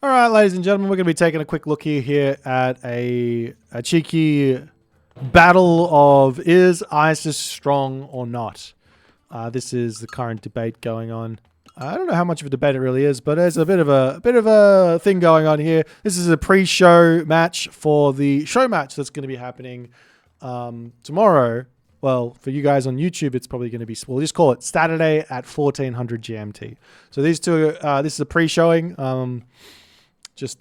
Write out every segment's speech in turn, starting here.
All right, ladies and gentlemen, we're going to be taking a quick look here at a cheeky battle of is ISIS strong or not. This is the current debate going on. I don't know how much of a debate it really is, but there's a bit of a thing going on here. This is a pre-show match for the show match that's going to be happening tomorrow. Well, for you guys on YouTube, it's probably going to be, we'll just call it Saturday at 1400 GMT. So these two, this is a pre-showing.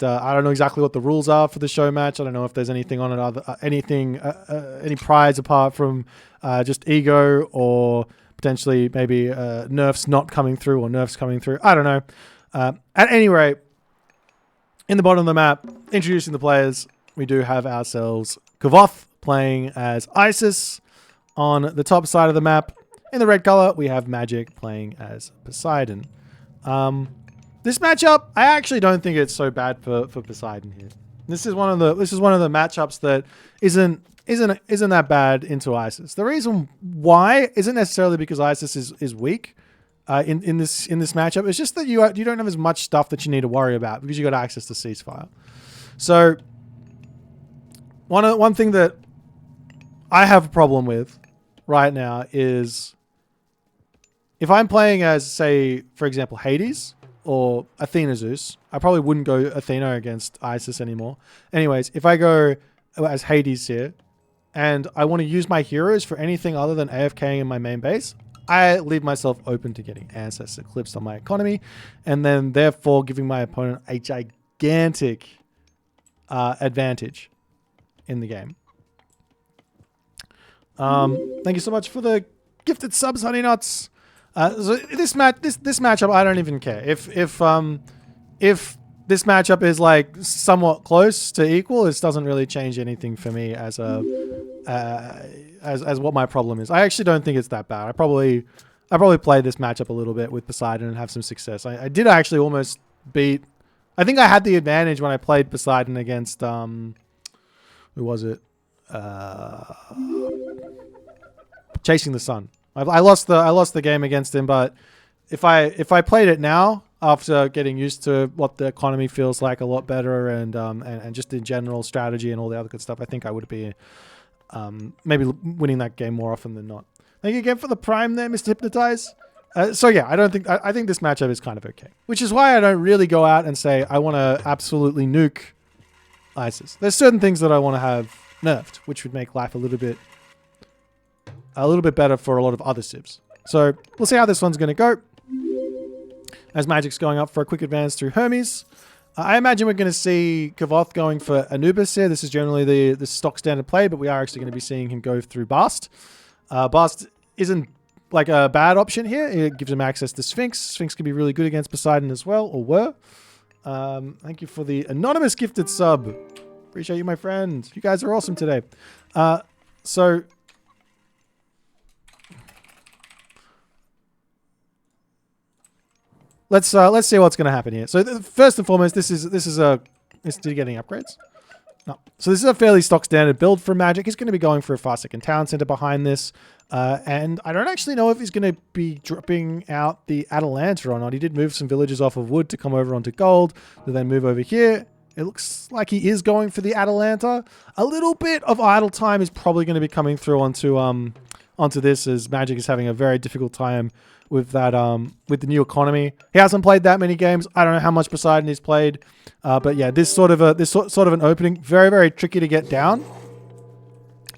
I don't know exactly what the rules are for the show match. I don't know if there's anything on it, any prize apart from just ego or potentially maybe nerfs not coming through or nerfs coming through. I don't know. At any rate, in the bottom of the map, introducing the players, we do have ourselves Kavoth playing as Isis. On the top side of the map, in the red color, we have Magic playing as Poseidon. This matchup, I actually don't think it's so bad for Poseidon here. This is one of the matchups that isn't that bad into Isis. The reason why isn't necessarily because Isis is weak in this matchup. It's just that you don't have as much stuff that you need to worry about because you got access to ceasefire. So one thing that I have a problem with right now is if I'm playing as, say, for example, Hades or Athena Zeus, I probably wouldn't go Athena against Isis anymore. Anyways, if I go as Hades here and I want to use my heroes for anything other than AFKing in my main base, I leave myself open to getting Ancestor Eclipsed on my economy and then therefore giving my opponent a gigantic advantage in the game. Thank you so much for the gifted subs, Honey Nuts. So this matchup, I don't even care. If this matchup is like somewhat close to equal, this doesn't really change anything for me as what my problem is. I actually don't think it's that bad. I probably play this matchup a little bit with Poseidon and have some success. I did actually almost beat. I think I had the advantage when I played Poseidon against who was it? Chasing the Sun. I lost the game against him, but if I played it now after getting used to what the economy feels like a lot better and just in general strategy and all the other good stuff, I think I would be maybe winning that game more often than not. Thank you again for the prime there, Mr. Hypnotize. So yeah, I think this matchup is kind of okay, which is why I don't really go out and say I want to absolutely nuke Isis. There's certain things that I want to have nerfed, which would make life a little bit better for a lot of other civs. So we'll see how this one's going to go. As Magic's going up for a quick advance through Hermes. I imagine we're going to see Kavoth going for Anubis here. This is generally the stock standard play, but we are actually going to be seeing him go through Bast. Bast isn't like a bad option here. It gives him access to Sphinx. Sphinx can be really good against Poseidon as well, or were. Thank you for the anonymous gifted sub. Appreciate you, my friend. You guys are awesome today. So let's see what's going to happen here. So first and foremost, did he get any upgrades? No. So this is a fairly stock standard build for Magic. He's going to be going for a fast second town center behind this. And I don't actually know if he's going to be dropping out the Atalanta or not. He did move some villages off of wood to come over onto gold, to then move over here. It looks like he is going for the Atalanta. A little bit of idle time is probably going to be coming through onto this, as Magic is having a very difficult time with that with the new economy. He hasn't played that many games. I don't know how much Poseidon he's played, but yeah, this sort of an opening, very, very tricky to get down.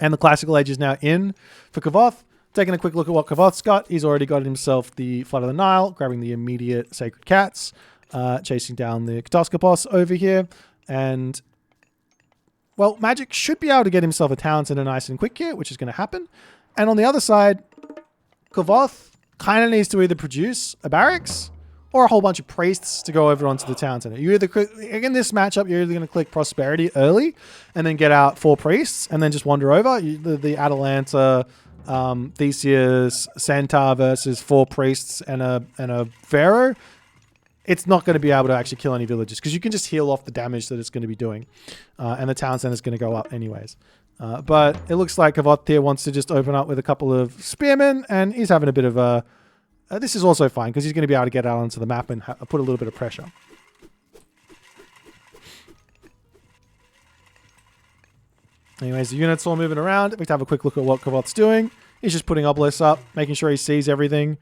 And the Classical Age is now in for Kavoth. Taking a quick look at what Kavoth's got. He's already got himself the Flood of the Nile, grabbing the immediate Sacred Cats, chasing down the Katoskopos over here. And, well, Magic should be able to get himself a town center nice and quick here, which is going to happen. And on the other side, Kavoth kind of needs to either produce a barracks or a whole bunch of priests to go over onto the town center. You either, again, this matchup, you're either going to click Prosperity early and then get out 4 priests and then just wander over. The Atalanta, Theseus, Centaur versus 4 priests and a Pharaoh. It's not going to be able to actually kill any villages because you can just heal off the damage that it's going to be doing. And the town center is going to go up anyways. But it looks like Kavoth here wants to just open up with a couple of spearmen, and he's having a bit of a... this is also fine because he's going to be able to get out onto the map and put a little bit of pressure. Anyways, the unit's all moving around. We can have a quick look at what Kavoth's doing. He's just putting obelisks up, making sure he sees everything.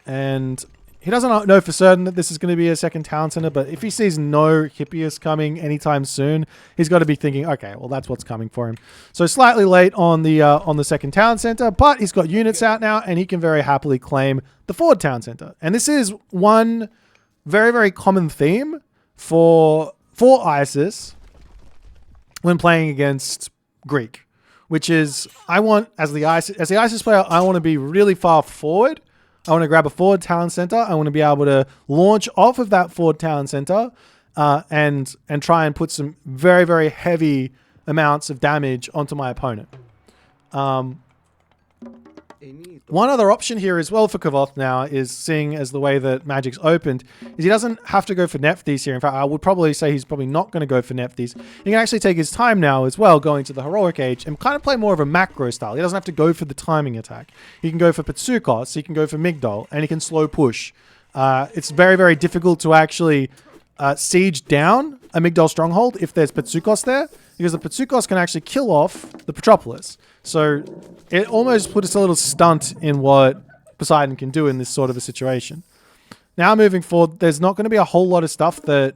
And he doesn't know for certain that this is going to be a second town center, but if he sees no Hippias coming anytime soon, he's got to be thinking, okay, well, that's what's coming for him. So slightly late on the second town center, but he's got units out now, and he can very happily claim the forward town center. And this is one very, very common theme for ISIS when playing against Greek, which is I want, as the ISIS player, I want to be really far forward. I want to grab a forward town center. I want to be able to launch off of that forward town center and try and put some very, very heavy amounts of damage onto my opponent. One other option here as well for Kavoth now is, seeing as the way that Magic's opened, is he doesn't have to go for Nephthys here. In fact, I would probably say he's probably not going to go for Nephthys. He can actually take his time now as well, going to the Heroic Age, and kind of play more of a macro style. He doesn't have to go for the timing attack. He can go for Petsukos, he can go for Migdol, and he can slow push. It's very, very difficult to actually siege down a Migdol stronghold if there's Petsukos there, because the Petsukos can actually kill off the Petropolis. So it almost puts a little stunt in what Poseidon can do in this sort of a situation. Now moving forward, there's not going to be a whole lot of stuff that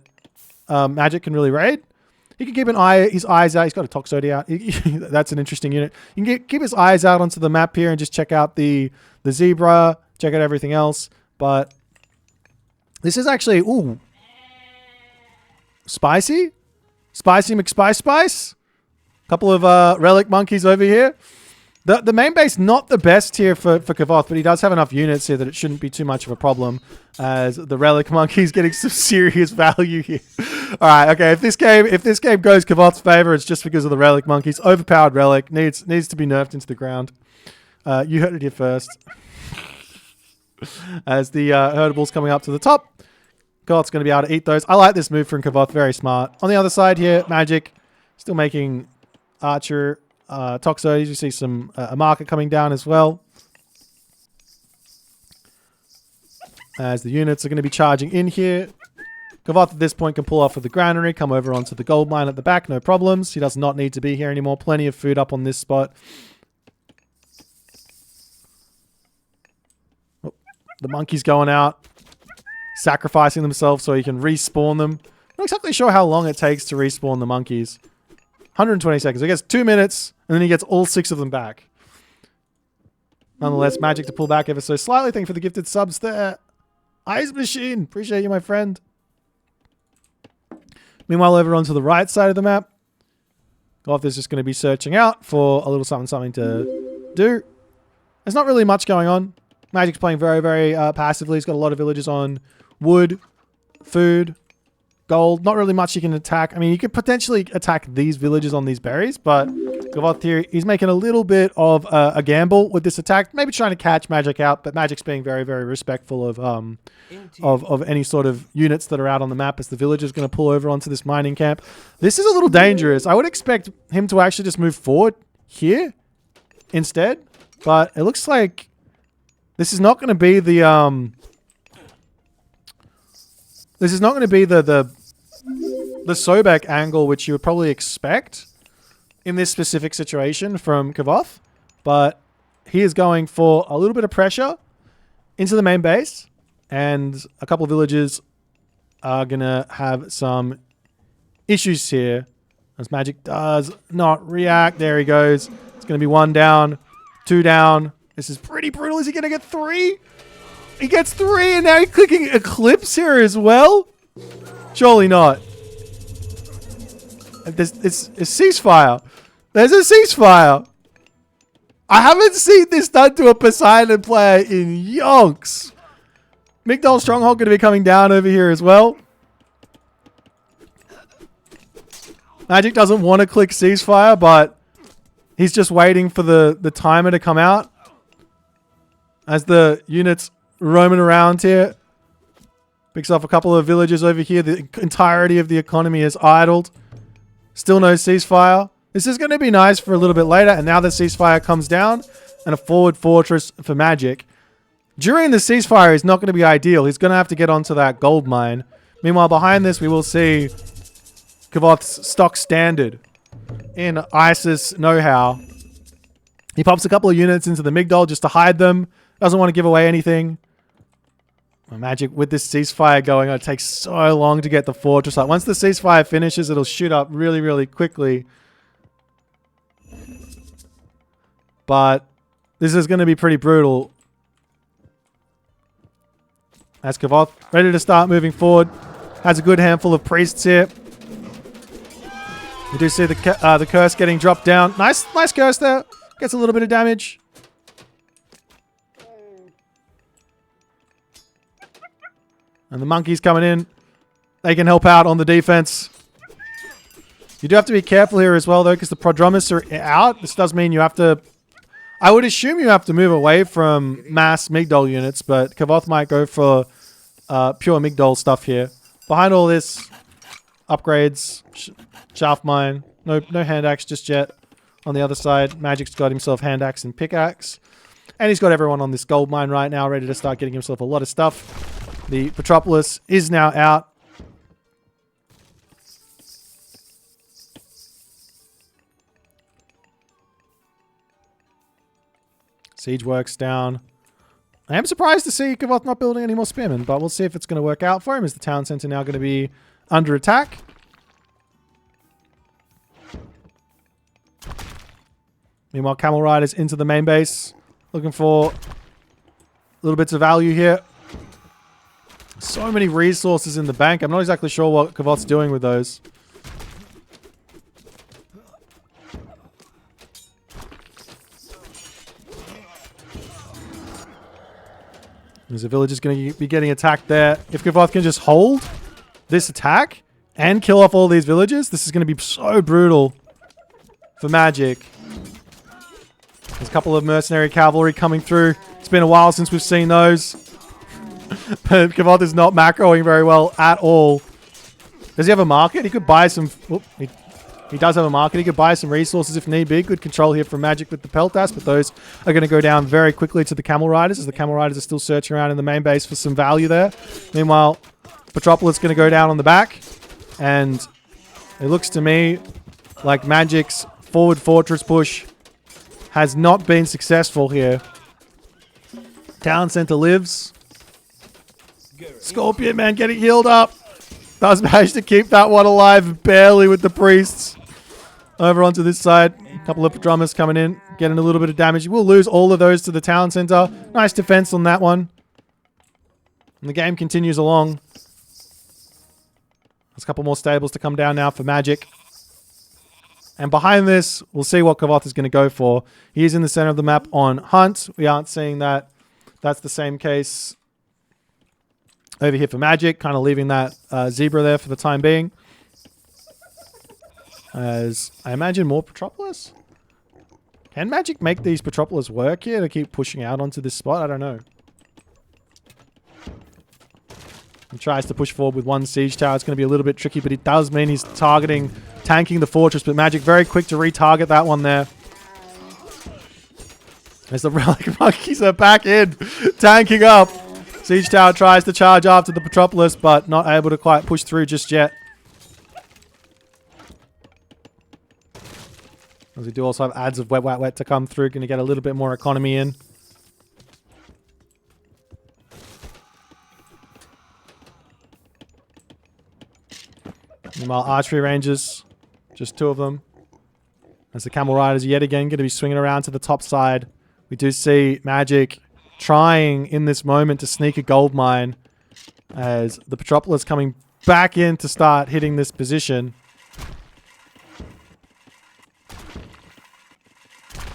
Magic can really raid. He can keep his eyes out. He's got a Toxote out. That's an interesting unit. You can keep his eyes out onto the map here and just check out the zebra, check out everything else. But this is actually, ooh, spicy? Spicy McSpice? Couple of relic monkeys over here. The main base, not the best here for Kavoth, but he does have enough units here that it shouldn't be too much of a problem, as the relic monkey's getting some serious value here. All right, okay. If this game goes Kavoth's favor, it's just because of the relic monkeys. Overpowered relic needs to be nerfed into the ground. You heard it here first. As the herdables coming up to the top, Kavoth's going to be able to eat those. I like this move from Kavoth. Very smart. On the other side here, Magic still making Archer Toxotes. You see some a market coming down as well, as the units are going to be charging in here. Kavoth at this point can pull off with the granary, come over onto the gold mine at the back, no problems. He does not need to be here anymore. Plenty of food up on this spot. Oh, the monkey's going out, sacrificing themselves so he can respawn them. Not exactly sure how long it takes to respawn the monkeys. 120 seconds. I guess 2 minutes, and then he gets all 6 of them back. Nonetheless, Magic to pull back ever so slightly. Thank you for the gifted subs there. Eyes Machine. Appreciate you, my friend. Meanwhile, over onto the right side of the map, Goth is just going to be searching out for a little something to do. There's not really much going on. Magic's playing very, very passively. He's got a lot of villages on wood, food, gold. Not really much you can attack. I mean, you could potentially attack these villages on these berries, but Kavoth here, he's making a little bit of a gamble with this attack. Maybe trying to catch Magic out, but Magic's being very, very respectful of any sort of units that are out on the map, as the village is going to pull over onto this mining camp. This is a little dangerous. I would expect him to actually just move forward here instead, but it looks like this is not going to be the the Sobek angle which you would probably expect in this specific situation from Kavoth, but he is going for a little bit of pressure into the main base, and a couple of villages are going to have some issues here, as Magic does not react. There he goes. It's going to be 1 down, 2 down. This is pretty brutal. Is he going to get 3? He gets 3, and now he's clicking Eclipse here as well? Surely not. It's a ceasefire. There's a ceasefire. I haven't seen this done to a Poseidon player in yonks. Migdol Stronghold going to be coming down over here as well. Magic doesn't want to click ceasefire, but he's just waiting for the timer to come out, as the units roaming around here. Picks off a couple of villages over here. The entirety of the economy is idled. Still no ceasefire. This is going to be nice for a little bit later, and now the ceasefire comes down, and a forward fortress for Magic. During the ceasefire is not going to be ideal. He's going to have to get onto that gold mine. Meanwhile, behind this, we will see Kavoth's stock standard in ISIS know-how. He pops a couple of units into the Migdol just to hide them. Doesn't want to give away anything. Magic, with this ceasefire going on, it takes so long to get the fortress up. Once the ceasefire finishes, it'll shoot up really, really quickly. But this is going to be pretty brutal. As Kavoth ready to start moving forward. Has a good handful of priests here. You do see the curse getting dropped down. Nice curse there. Gets a little bit of damage. And the monkeys coming in. They can help out on the defense. You do have to be careful here as well, though, because the Prodromus are out. This does mean you have to... I would assume you have to move away from mass Migdol units, but Kavoth might go for pure Migdol stuff here. Behind all this, upgrades, shaft mine. No hand axe just yet. On the other side, Magic's got himself hand axe and pickaxe. And he's got everyone on this gold mine right now, ready to start getting himself a lot of stuff. The Petropolis is now out. Siege works down. I am surprised to see Kavoth not building any more spearmen, but we'll see if it's going to work out for him. Is the town center now going to be under attack? Meanwhile, Camel Riders into the main base. Looking for little bits of value here. So many resources in the bank. I'm not exactly sure what Kavoth's doing with those. There's a villager's going to be getting attacked there. If Kavoth can just hold this attack and kill off all these villagers, this is going to be so brutal for Magic. There's a couple of mercenary cavalry coming through. It's been a while since we've seen those. But Kavoth is not macroing very well at all. Does he have a market? He could buy some... He does have a market. He could buy some resources if need be. Good control here from Magic with the Peltas, but those are going to go down very quickly to the Camel Riders, as the Camel Riders are still searching around in the main base for some value there. Meanwhile, Petropolis is going to go down on the back, and it looks to me like Magic's forward fortress push has not been successful here. Town center lives. Scorpion Man getting healed up. Does manage to keep that one alive barely with the priests. Over onto this side. A couple of drummers coming in. Getting a little bit of damage. We'll lose all of those to the town center. Nice defense on that one. And the game continues along. There's a couple more stables to come down now for Magic. And behind this, we'll see what Kavoth is going to go for. He is in the center of the map on Hunt. We aren't seeing that. That's the same case over here for Magic. Kind of leaving that zebra there for the time being. As I imagine more Petropolis. Can Magic make these Petropolis work here to keep pushing out onto this spot? I don't know. He tries to push forward with one siege tower. It's going to be a little bit tricky, but it does mean he's tanking the fortress. But Magic very quick to retarget that one there. As the Relic Monkeys are back in, tanking up. Siege tower tries to charge after the Petropolis, but not able to quite push through just yet. As we do also have ads of wet to come through. Going to get a little bit more economy in. Meanwhile, archery rangers, just two of them. As the Camel Riders yet again going to be swinging around to the top side. We do see Magic trying in this moment to sneak a gold mine. As the Petropolis coming back in to start hitting this position.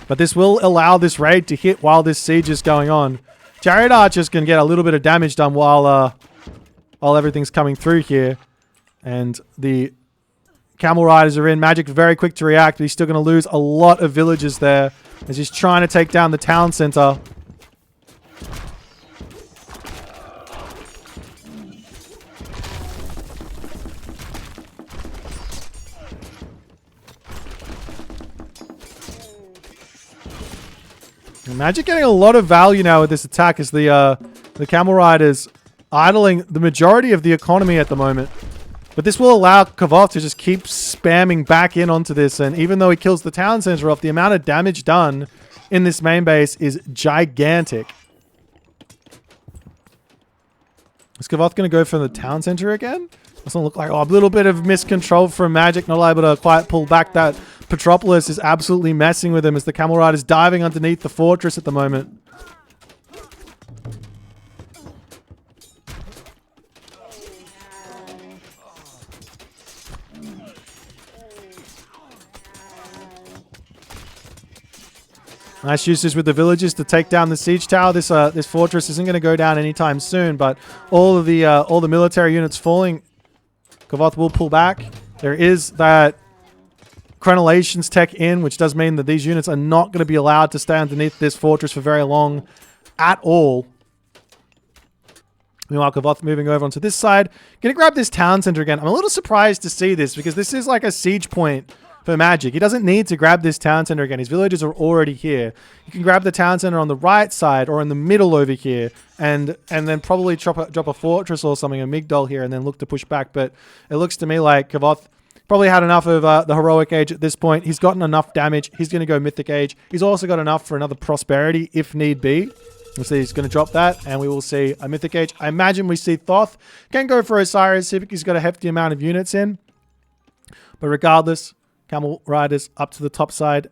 But this will allow this raid to hit while this siege is going on. Chariot Archers can get a little bit of damage done while everything's coming through here. And the Camel Riders are in. Magic's very quick to react, but he's still going to lose a lot of villagers there as he's trying to take down the town center. Magic getting a lot of value now with this attack as the Camel Riders idling the majority of the economy at the moment. But this will allow Kavoth to just keep spamming back in onto this. And even though he kills the town center off, the amount of damage done in this main base is gigantic. Is Kavoth going to go for the town center again? Doesn't look like... Oh, a little bit of miscontrol from Magic. Not able to quite pull back. That Petropolis is absolutely messing with him as the Camel Rider is diving underneath the fortress at the moment. Nice uses with the villagers to take down the siege tower. This fortress isn't going to go down anytime soon, but all the military units falling, Kavoth will pull back. There is that crenellations tech in, which does mean that these units are not going to be allowed to stay underneath this fortress for very long at all. Meanwhile, Kavoth moving over onto this side. Going to grab this town center again. I'm a little surprised to see this because this is like a siege point for Magic. He doesn't need to grab this town center again. His villagers are already here. You can grab the town center on the right side or in the middle over here and then probably drop a fortress or something, a Migdol here, and then look to push back. But it looks to me like Kavoth probably had enough of the heroic age at this point. He's gotten enough damage. He's going to go mythic age. He's also got enough for another prosperity if need be. We'll see he's going to drop that, and we will see a mythic age. I imagine we see Thoth. Can go for Osiris Civic. He's got a hefty amount of units in. But regardless, Camel Riders up to the top side.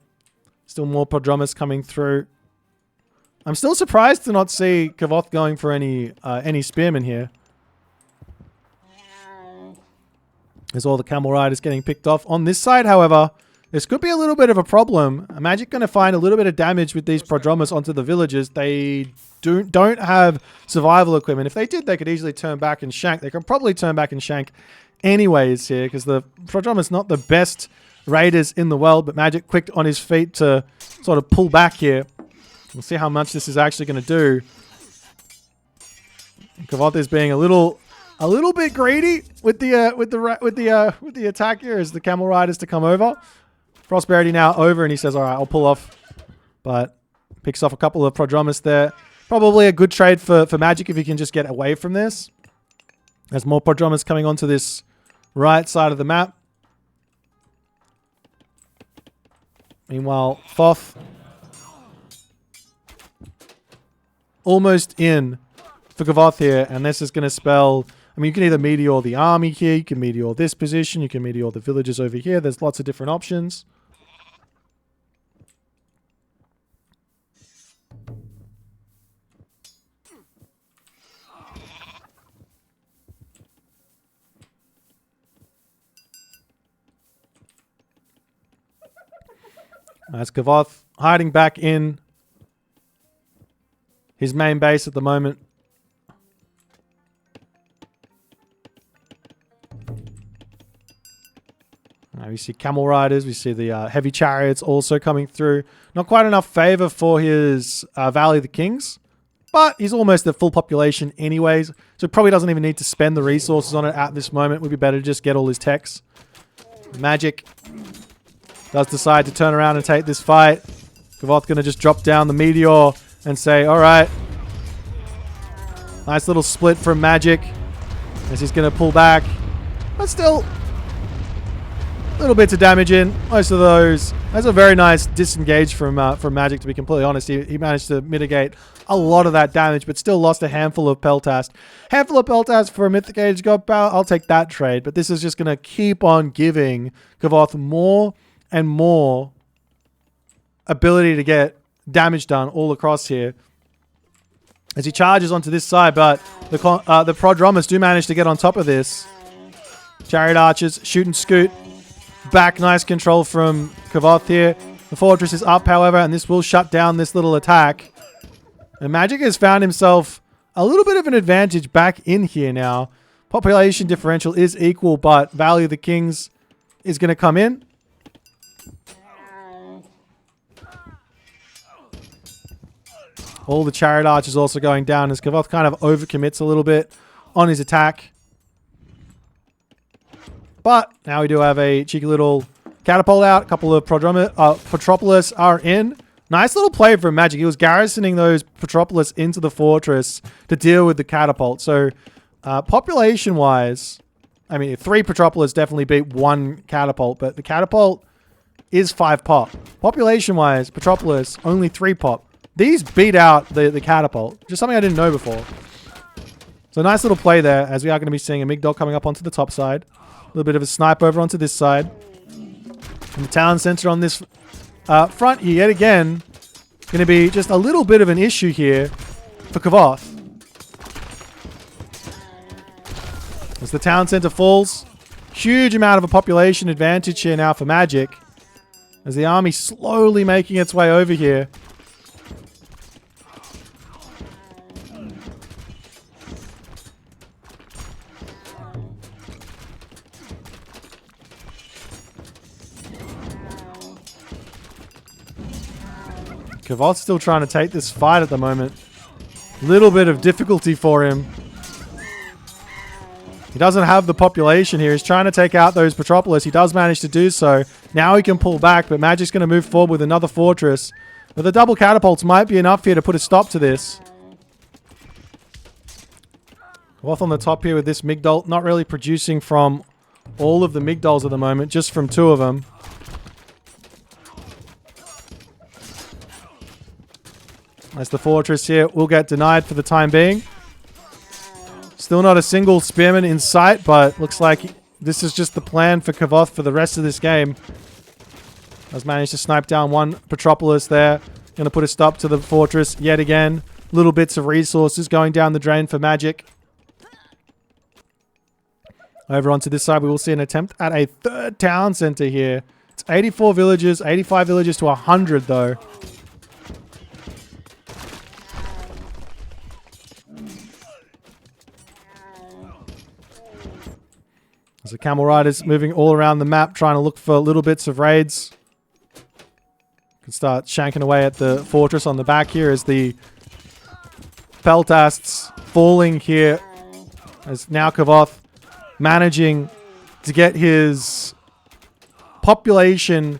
Still more Prodromus coming through. I'm still surprised to not see Kavoth going for any spearmen here. There's all the Camel Riders getting picked off. On this side, however, this could be a little bit of a problem. Magic going to find a little bit of damage with these Prodromus onto the villagers. They don't have survival equipment. If they did, they could easily turn back and shank. They could probably turn back and shank anyways here because the Prodromus not the best raiders in the world, but Magic quick on his feet to sort of pull back here. We'll see how much this is actually going to do. Kavoth is being a little bit greedy with the attack here as the Camel Riders to come over. Prosperity now over, and he says, "All right, I'll pull off." But picks off a couple of Prodromus there. Probably a good trade for Magic if he can just get away from this. There's more Prodromus coming onto this right side of the map. Meanwhile, Thoth almost in for Kavoth here, and this is going to spell... I mean, you can either meteor the army here, you can meteor this position, you can meteor the villages over here. There's lots of different options. That's Kavoth hiding back in his main base at the moment. We see Camel Riders. We see the heavy chariots also coming through. Not quite enough favor for his Valley of the Kings, but he's almost at full population anyways, so probably doesn't even need to spend the resources on it at this moment. Would be better to just get all his techs. Magic does decide to turn around and take this fight. Kavoth going to just drop down the meteor and say, all right. Nice little split from Magic as he's going to pull back. But still, little bits of damage in. Most of those. That's a very nice disengage from Magic, to be completely honest. He managed to mitigate a lot of that damage, but still lost a handful of Peltast. Handful of Peltast for a Mythic Age God Power, I'll take that trade. But this is just going to keep on giving Kavoth more and more ability to get damage done all across here as he charges onto this side, but the Prodromus do manage to get on top of this. Chariot Archers, shoot and scoot. Back, nice control from Kavoth here. The fortress is up, however, and this will shut down this little attack. And Magic has found himself a little bit of an advantage back in here now. Population differential is equal, but Valley of the Kings is going to come in. All the Chariot Archers also going down as Kavoth kind of overcommits a little bit on his attack. But now we do have a cheeky little catapult out. A couple of Petropolis are in. Nice little play from Magic. He was garrisoning those Petropolis into the fortress to deal with the catapult. So population-wise, I mean, 3 Petropolis definitely beat 1 Catapult, but the Catapult is 5 pop. Population-wise, Petropolis, only 3 pop. These beat out the Catapult. Just something I didn't know before. So a nice little play there, as we are going to be seeing a Migdol coming up onto the top side. A little bit of a snipe over onto this side. And the town center on this front here, yet again, going to be just a little bit of an issue here for Kavoth. As the town center falls, huge amount of a population advantage here now for Magic. As the army slowly making its way over here. Kavoth's still trying to take this fight at the moment. Little bit of difficulty for him. He doesn't have the population here. He's trying to take out those Petropolis. He does manage to do so. Now he can pull back, but Magic's going to move forward with another fortress. But the double catapults might be enough here to put a stop to this. Kavoth on the top here with this Migdol. Not really producing from all of the Migdols at the moment, just from 2 of them. As the fortress here will get denied for the time being. Still not a single spearman in sight, but looks like this is just the plan for Kavoth for the rest of this game. Has managed to snipe down 1 Petropolis there. Going to put a stop to the fortress yet again. Little bits of resources going down the drain for Magic. Over onto this side, we will see an attempt at a 3rd town center here. It's 84 villages, 85 villages to 100 though. As the Camel Riders moving all around the map, trying to look for little bits of raids. Can start shanking away at the fortress on the back here as the Peltasts falling here. As now Kavoth managing to get his population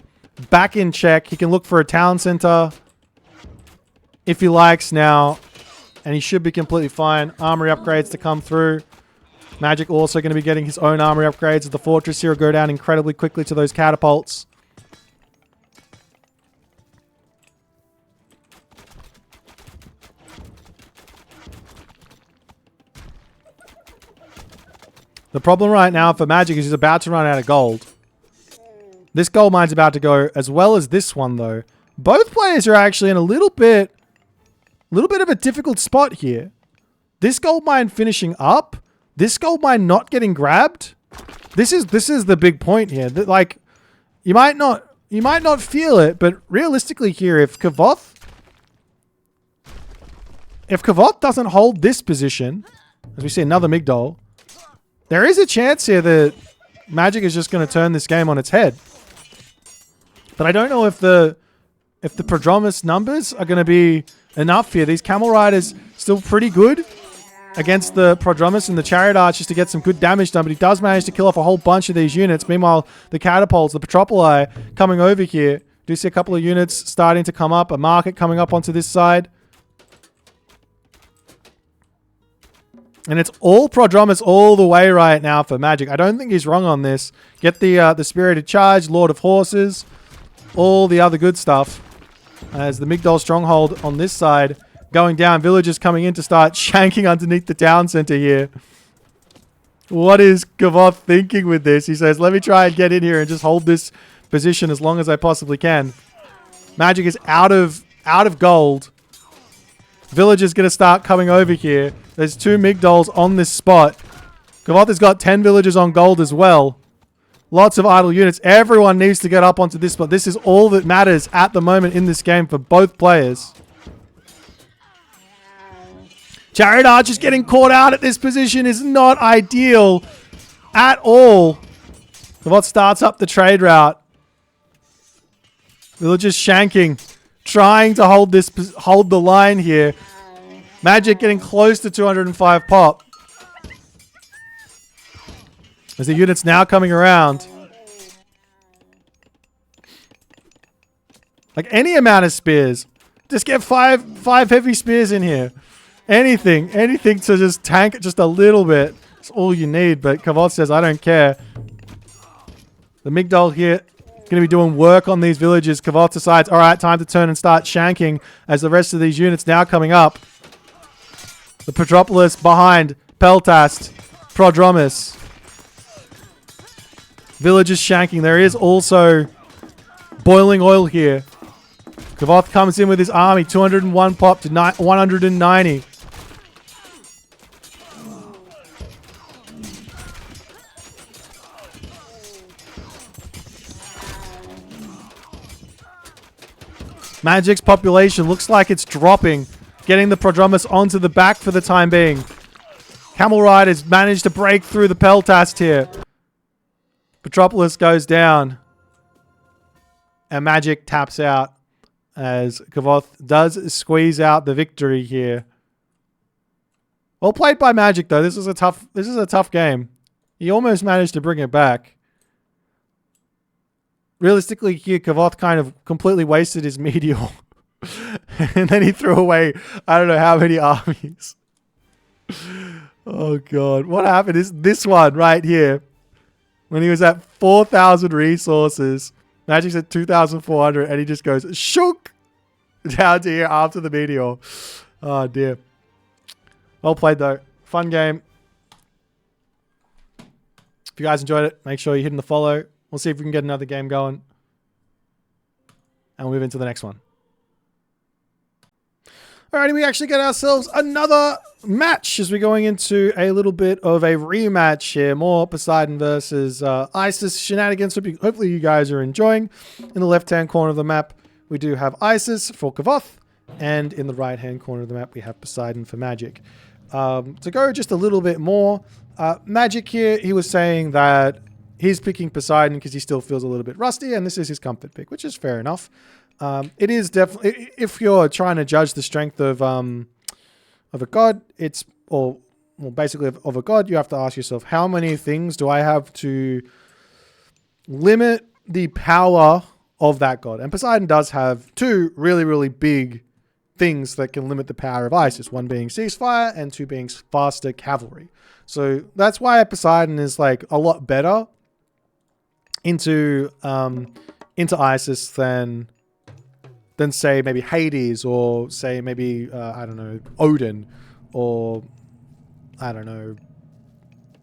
back in check. He can look for a town center if he likes now. And he should be completely fine. Armory upgrades to come through. Magic also going to be getting his own armory upgrades as the fortress here will go down incredibly quickly to those catapults. The problem right now for Magic is he's about to run out of gold. This gold mine's about to go as well as this one though. Both players are actually in a little bit of a difficult spot here. This gold mine finishing up. This gold mine not getting grabbed. This is the big point here. That, like, you might not feel it, but realistically here, if Kavoth doesn't hold this position, as we see another Migdol, there is a chance here that Magic is just going to turn this game on its head. But I don't know if the Prodromus numbers are going to be enough here. These Camel Riders still pretty good against the Prodromus and the Chariot Archers to get some good damage done, but he does manage to kill off a whole bunch of these units. Meanwhile, the Catapults, the Petropoli coming over here. Do see a couple of units starting to come up. A market coming up onto this side. And it's all Prodromus all the way right now for Magic. I don't think he's wrong on this. Get the Spirited Charge, Lord of Horses, all the other good stuff. As the Migdol Stronghold on this side going down, villagers coming in to start shanking underneath the town center here. What is Kavoth thinking with this? He says, let me try and get in here and just hold this position as long as I possibly can. Magic is out of gold. Villagers going to start coming over here. There's 2 Migdols on this spot. Kavoth has got 10 villagers on gold as well. Lots of idle units. Everyone needs to get up onto this spot. This is all that matters at the moment in this game for both players. Chariot Archers getting caught out at this position is not ideal at all. Kavoth starts up the trade route. Villagers shanking, trying to hold the line here. Magic getting close to 205 pop. As the units now coming around. Like any amount of spears. Just get five heavy spears in here. Anything to just tank it just a little bit. It's all you need, but Kavoth says, I don't care. The Migdol here going to be doing work on these villages. Kavoth decides, all right, time to turn and start shanking as the rest of these units now coming up. The Petropolis behind Peltast, Prodromus. Villagers shanking. There is also boiling oil here. Kavoth comes in with his army, 201 pop to 190. Magic's population looks like it's dropping, getting the Prodromus onto the back for the time being. Camel Riders managed to break through the Peltast here. Petropolis goes down. And Magic taps out as Kavoth does squeeze out the victory here. Well played by Magic though. This is a tough game. He almost managed to bring it back. Realistically here, Kavoth kind of completely wasted his meteor. And then he threw away I don't know how many armies. Oh god. What happened is this one right here. When he was at 4,000 resources. Magic's at 2,400 and he just goes shook down to here after the meteor. Oh dear. Well played though. Fun game. If you guys enjoyed it, make sure you're hitting the follow. We'll see if we can get another game going. And we'll move into the next one. Alrighty, we actually get ourselves another match as we're going into a little bit of a rematch here. More Poseidon versus Isis shenanigans. Hopefully you guys are enjoying. In the left-hand corner of the map, we do have Isis for Kavoth. And in the right-hand corner of the map, we have Poseidon for Magic. To go just a little bit more, Magic here, he was saying that he's picking Poseidon because he still feels a little bit rusty, and this is his comfort pick, which is fair enough. It is definitely, if you're trying to judge the strength of a god, basically of a god, you have to ask yourself, how many things do I have to limit the power of that god? And Poseidon does have two really, really big things that can limit the power of Isis, one being ceasefire and two being faster cavalry. So that's why Poseidon is like a lot better into Isis than say maybe Hades, or say maybe I don't know, Odin, or I don't know,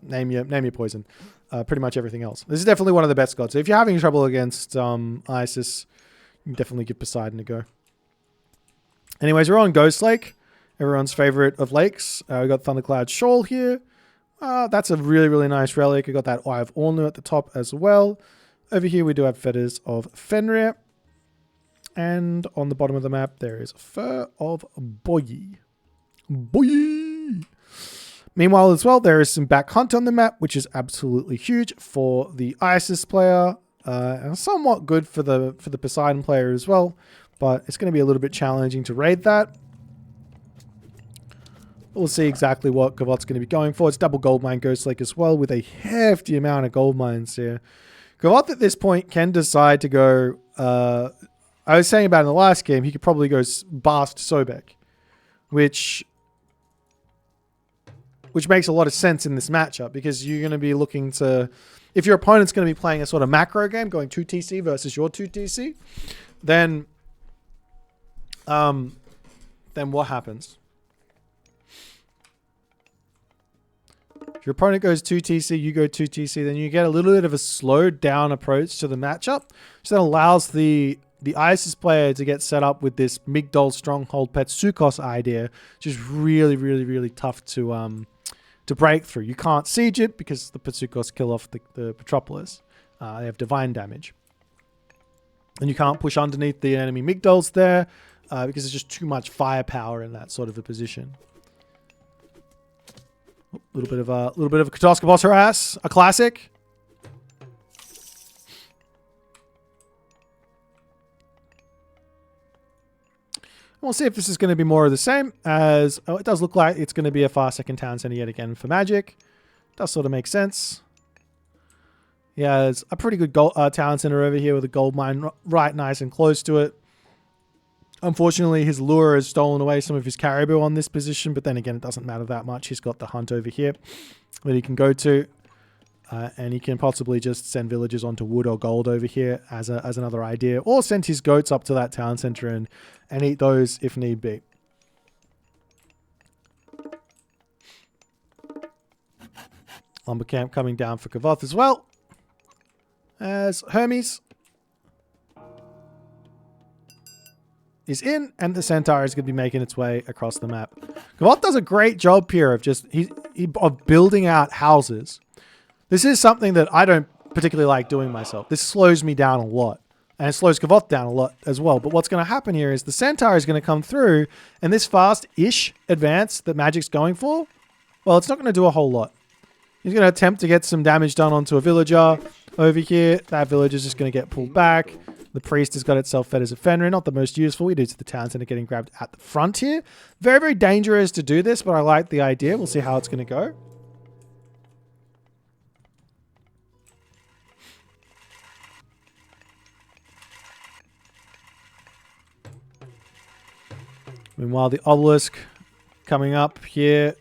name your poison. Pretty much everything else. This is definitely one of the best gods. So if you're having trouble against Isis, you can definitely give Poseidon a go. Anyways, we're on Ghost Lake, everyone's favorite of lakes. We got Thundercloud Shoal here. That's a really, really nice relic. We got that Eye of Ornu at the top as well. Over here we do have Fetters of Fenrir. And on the bottom of the map, there is Fur of Boit. Meanwhile as well, there is some back hunt on the map, which is absolutely huge for the Isis player. And somewhat good for the Poseidon player as well. But it's going to be a little bit challenging to raid that. We'll see exactly what Kavoth's going to be going for. It's double gold mine Ghost Lake as well, with a hefty amount of gold mines here. Kavoth at this point can decide to go... I was saying about in the last game, he could probably go Bast Sobek, which makes a lot of sense in this matchup, because you're going to be looking to... If your opponent's going to be playing a sort of macro game, going 2TC versus your 2TC, then what happens? If your opponent goes 2TC, you go 2TC, then you get a little bit of a slowed down approach to the matchup, which then allows the Isis player to get set up with this Migdol Stronghold Petsukos idea, which is really, really, really tough to break through. You can't siege it because the Petsukos kill off the Petropolis. They have divine damage. And you can't push underneath the enemy Migdols there because there's just too much firepower in that sort of a position. A little bit of a Katoskopos harass, a classic. We'll see if this is going to be more of the same, as it does look like it's going to be a far second town center yet again for Magic. Does sort of make sense. Yeah, there's a pretty good town center over here with a gold mine right nice and close to it. Unfortunately, his lure has stolen away some of his caribou on this position, but then again, it doesn't matter that much. He's got the hunt over here that he can go to, and he can possibly just send villagers onto wood or gold over here as another idea, or send his goats up to that town center and eat those if need be. Lumber camp coming down for Kavoth as well, as Hermes is in, and the Centaur is going to be making its way across the map. Kavoth does a great job here of just of building out houses. This is something that I don't particularly like doing myself. This slows me down a lot, and it slows Kavoth down a lot as well. But what's going to happen here is the Centaur is going to come through, and this fast-ish advance that Magic's going for, well, it's not going to do a whole lot. He's going to attempt to get some damage done onto a villager over here. That villager is just going to get pulled back. The priest has got itself fed as a Fenrir. Not the most useful. We do to the town center getting grabbed at the front here. Very, very dangerous to do this, but I like the idea. We'll see how it's going to go. Meanwhile, the obelisk coming up here.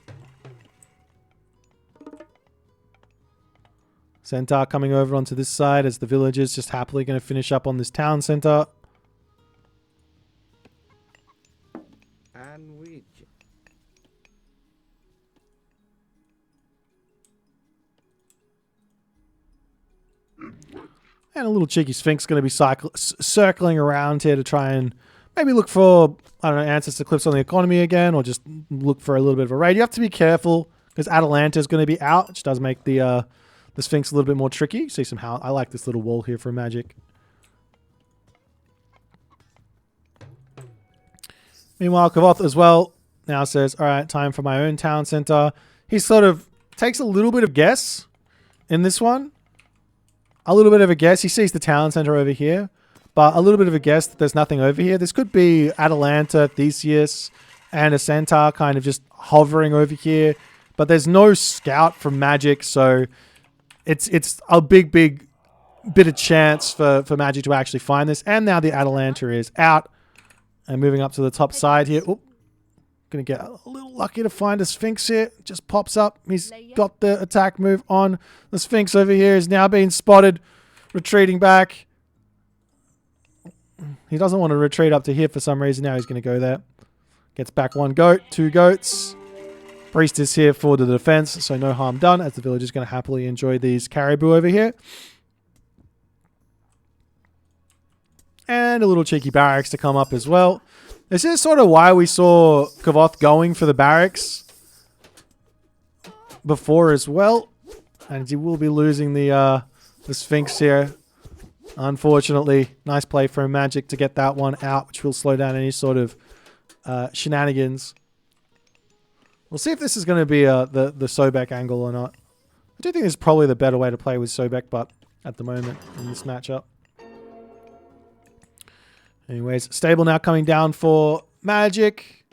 Centaur coming over onto this side as the villagers just happily going to finish up on this town center. And a little cheeky Sphinx going to be circling around here to try and maybe look for, I don't know, ancestor clips on the economy again, or just look for a little bit of a raid. You have to be careful because Atalanta is going to be out, which does make the Sphinx a little bit more tricky. See some how I like this little wall here for Magic. Meanwhile, Kavoth as well now says, all right, time for my own town center. He sort of takes a little bit of guess in this one. A little bit of a guess. He sees the town center over here, but a little bit of a guess that there's nothing over here. This could be Atalanta, Theseus, and a Centaur kind of just hovering over here, but there's no scout from Magic, so it's a big bit of chance for Magic to actually find this. And now the Atalanta is out and moving up to the top side here. Oop. Going to get a little lucky to find a Sphinx here. Just pops up. He's got the attack move on. The Sphinx over here is now being spotted, retreating back. He doesn't want to retreat up to here for some reason. Now he's going to go there. Gets back one goat, two goats. Priest is here for the defense, so no harm done, as the village is going to happily enjoy these caribou over here. And a little cheeky barracks to come up as well. This is sort of why we saw Kavoth going for the barracks before as well. And he will be losing the Sphinx here, unfortunately. Nice play from Magic to get that one out, which will slow down any sort of shenanigans. We'll see if this is going to be the Sobek angle or not. I do think this is probably the better way to play with Sobek, but at the moment in this matchup. Anyways, stable now coming down for Magic.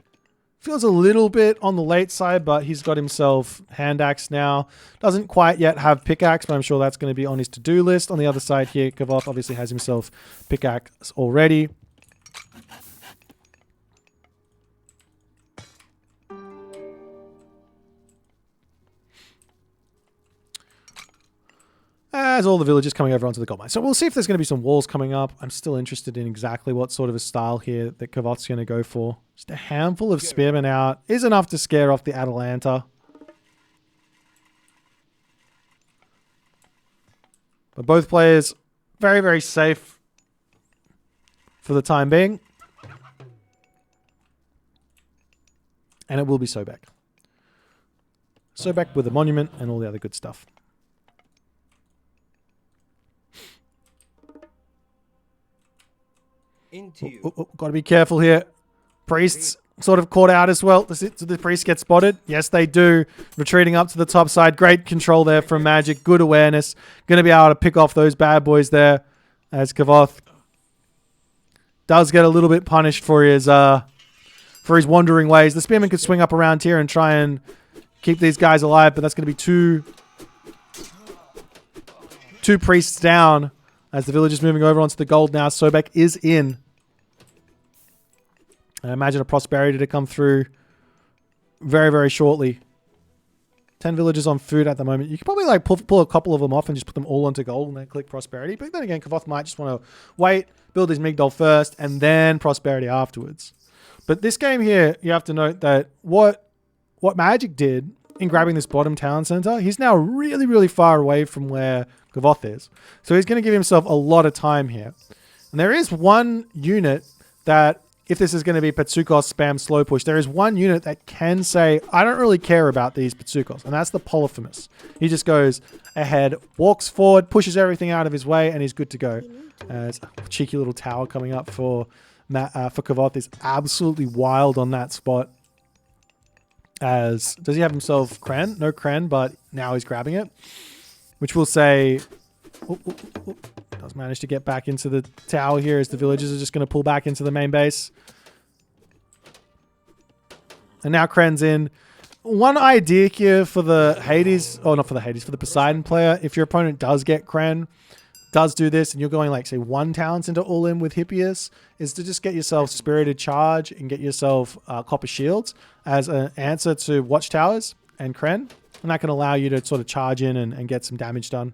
Feels a little bit on the late side, but he's got himself hand axe now. Doesn't quite yet have pickaxe, but I'm sure that's going to be on his to-do list. On the other side here, Kavoth obviously has himself pickaxe already. As all the villagers coming over onto the gold mine. So we'll see if there's going to be some walls coming up. I'm still interested in exactly what sort of a style here that Kavoth's going to go for. Just a handful of spearmen out is enough to scare off the Atalanta. But both players very, very safe for the time being. And it will be Sobek. Sobek with a monument and all the other good stuff. Got to be careful here. Priests sort of caught out as well. Does the priest get spotted? Yes, they do. Retreating up to the top side. Great control there from Magic. Good awareness. Going to be able to pick off those bad boys there as Kavoth does get a little bit punished for his wandering ways. The spearman could swing up around here and try and keep these guys alive, but that's going to be two priests down as the village is moving over onto the gold now. Sobek is in. I imagine a prosperity to come through very, very shortly. 10 villagers on food at the moment. You could probably like pull a couple of them off and just put them all onto gold and then click prosperity. But then again, Kavoth might just want to wait, build his Migdol first, and then prosperity afterwards. But this game here, you have to note that what Magic did in grabbing this bottom town center, he's now really, really far away from where Kavoth is. So he's going to give himself a lot of time here. And there is one unit that, if this is going to be Petsukos spam slow push, there is one unit that can say, I don't really care about these Petsukos, and that's the Polyphemus. He just goes ahead, walks forward, pushes everything out of his way, and he's good to go. It's a cheeky little tower coming up for Kavoth is absolutely wild on that spot. Does he have himself Kren? No Kren, but now he's grabbing it, which will say, does manage to get back into the tower here as the villagers are just going to pull back into the main base. And now Kren's in. One idea here for the Hades, not for the Hades, for the Poseidon player, if your opponent does get Kren, does do this, and you're going like, say, one town center all in with Hippias, is to just get yourself Spirited Charge and get yourself Copper Shields as an answer to Watchtowers and Kren. And that can allow you to sort of charge in and get some damage done.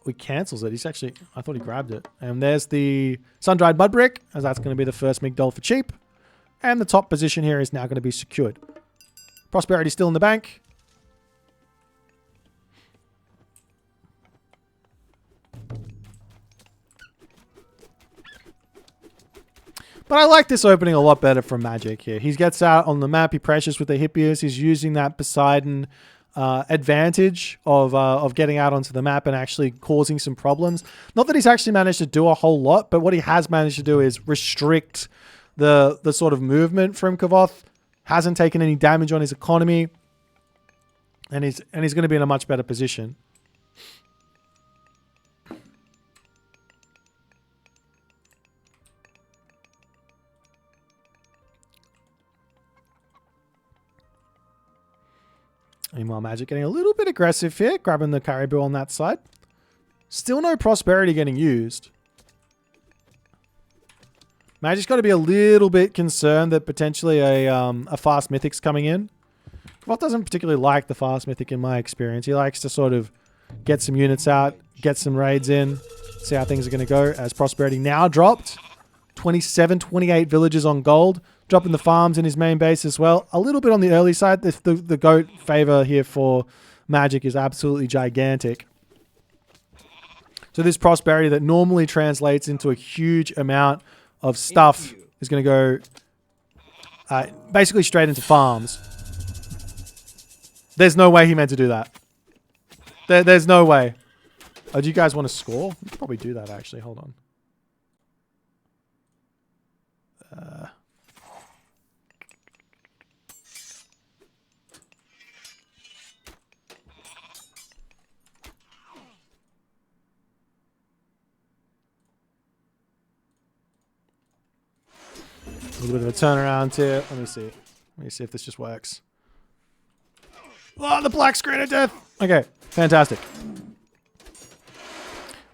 He cancels it. He's actually, I thought he grabbed it. And there's the Sun-Dried Mud Brick, as that's going to be the first Migdol for cheap. And the top position here is now going to be secured. Prosperity still in the bank. But I like this opening a lot better from Magic here. He gets out on the map. He pressures with the Hippias. He's using that Poseidon advantage of getting out onto the map and actually causing some problems. Not that he's actually managed to do a whole lot, but what he has managed to do is restrict the sort of movement from Kavoth. Hasn't taken any damage on his economy, and he's going to be in a much better position. Meanwhile, Magic getting a little bit aggressive here, grabbing the Caribou on that side. Still no prosperity getting used. Magic's got to be a little bit concerned that potentially a fast Mythic's coming in. Kavoth doesn't particularly like the fast Mythic in my experience. He likes to sort of get some units out, get some raids in, see how things are going to go. As prosperity now dropped. 27, 28 villagers on gold. Dropping the farms in his main base as well. A little bit on the early side. The goat favor here for Magic is absolutely gigantic. So this prosperity that normally translates into a huge amount of stuff is going to go basically straight into farms. There's no way he meant to do that. There's no way. Oh, do you guys want to score? We could probably do that actually. Hold on. A little bit of a turnaround here. Let me see. Let me see if this just works. Oh, the black screen of death. Okay, fantastic.